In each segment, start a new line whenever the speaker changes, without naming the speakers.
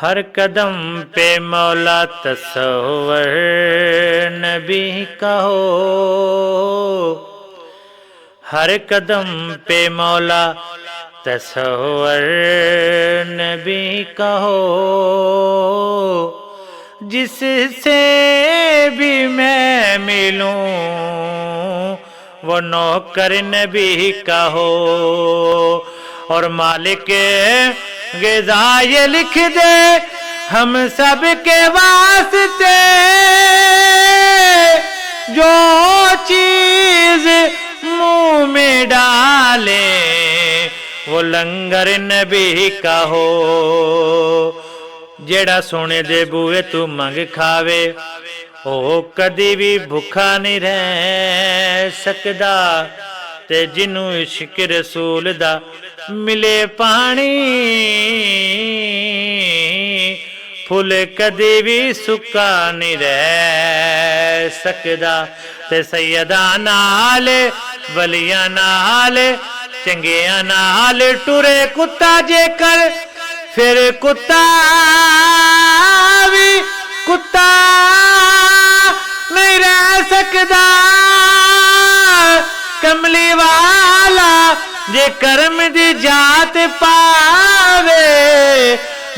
ہر قدم پہ مولا تصور نبی کا ہو، ہر قدم پہ مولا تصور نبی کا ہو، جس سے بھی میں ملوں وہ نوکر نبی کا ہو، اور مالک غذا یہ لکھ دے ہم سب کے واسطے، جو چیز منہ میں ڈالے وہ لنگر نبی کا ہو، جیڑا سونے دے بوئے تو منگ کھاوے او کدی بھی بھوکا نہیں رہ سکدا، تے جنوں عشق رسول دا ملے پانی پھل کدی بھی سکا نہیں رہ سکدا، تے سیداں نال ولیاں نال چنگیاں نال ٹرے کتا جے کر پھر کتا بھی کتا نہیں رہ سکدا، کملی والا جے کرم دی جات پاوے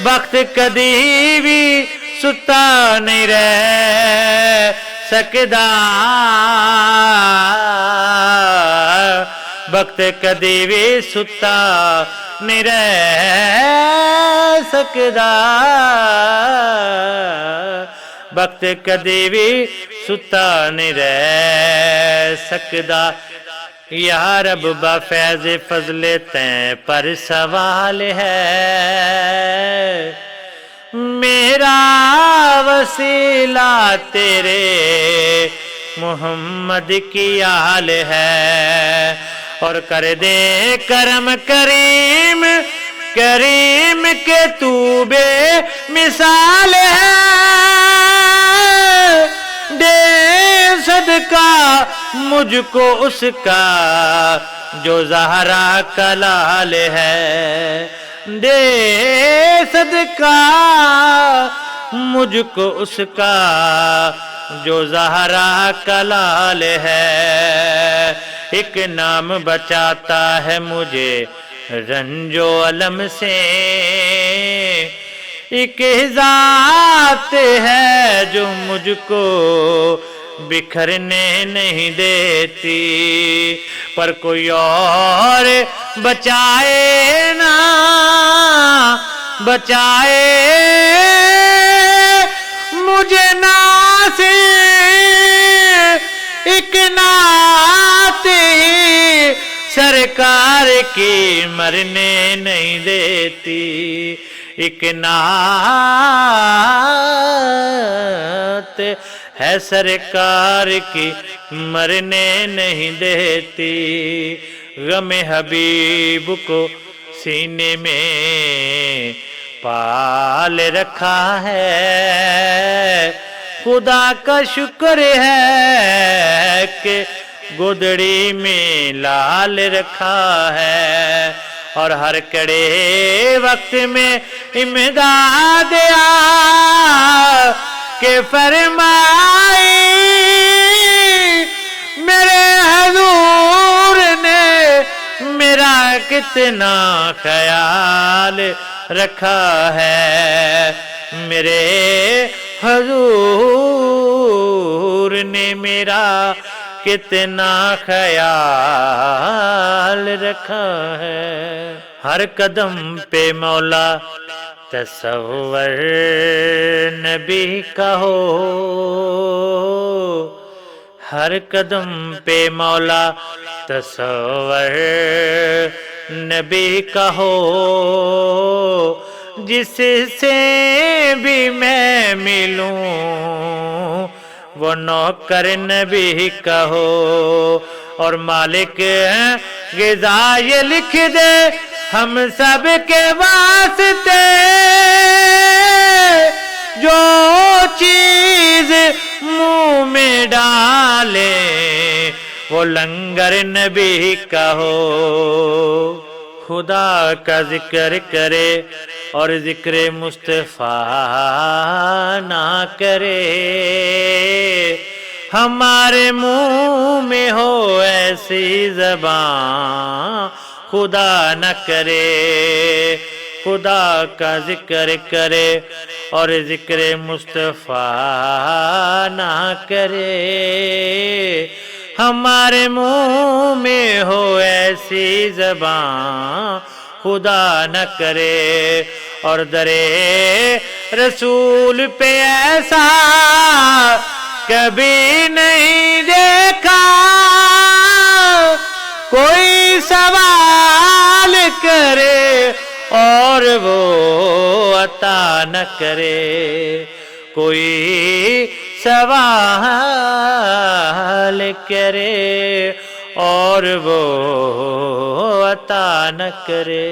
وقت کدی بھی ستا نہیں رہ سکدا، وقت کدی بھی ستا نہیں رہ سکدا، وقت کدی بھی ستا نہیں رہ سکدا، یا رب با فیض فضل تیں پر سوال ہے، میرا وسیلہ تیرے محمد کی آل ہے، اور کر دے کرم کریم کریم کے تو بے مثال ہے، دے صدقہ مجھ کو اس کا جو زہرا کا لال ہے، دے صدقہ مجھ کو اس کا جو زہرا کا لال ہے، ایک نام بچاتا ہے مجھے رنج و علم سے، ایک ذات ہے جو مجھ کو بکھرنے نہیں دیتی، پر کوئی اور بچائے نہ بچائے مجھے ناز ایک نعت ہی سرکار کی مرنے نہیں دیتی، ایک نعت ہے سرکار کی مرنے نہیں دیتی، غم حبیب کو سینے میں پال رکھا ہے، خدا کا شکر ہے کہ گودڑی میں لال رکھا ہے، اور ہر کڑے وقت میں امداد آ کہ فرمائی، میرے حضور نے میرا کتنا خیال رکھا ہے، میرے حضور نے میرا کتنا خیال رکھا ہے، ہر قدم پہ مولا تصور نبی کا ہو، ہر قدم پہ مولا تصور نبی کا ہو، جس سے بھی میں ملوں وہ نوکر نبی کا ہو، اور مالک غذا یہ لکھ دے ہم سب کے واسطے، جو چیز منہ میں ڈالے وہ لنگر نبی کا ہو، خدا کا ذکر کرے اور ذکر مصطفیٰ نہ کرے، ہمارے منہ میں ہو ایسی زبان خدا نہ کرے، خدا کا ذکر کرے اور ذکر مصطفیٰ نہ کرے، ہمارے منہ میں ہو ایسی زبان خدا نہ کرے، اور درے رسول پہ ایسا کبھی نہیں دیکھا، کوئی سوال کرے اور وہ عطا نہ کرے، کوئی سوال کرے اور وہ عطا نہ کرے۔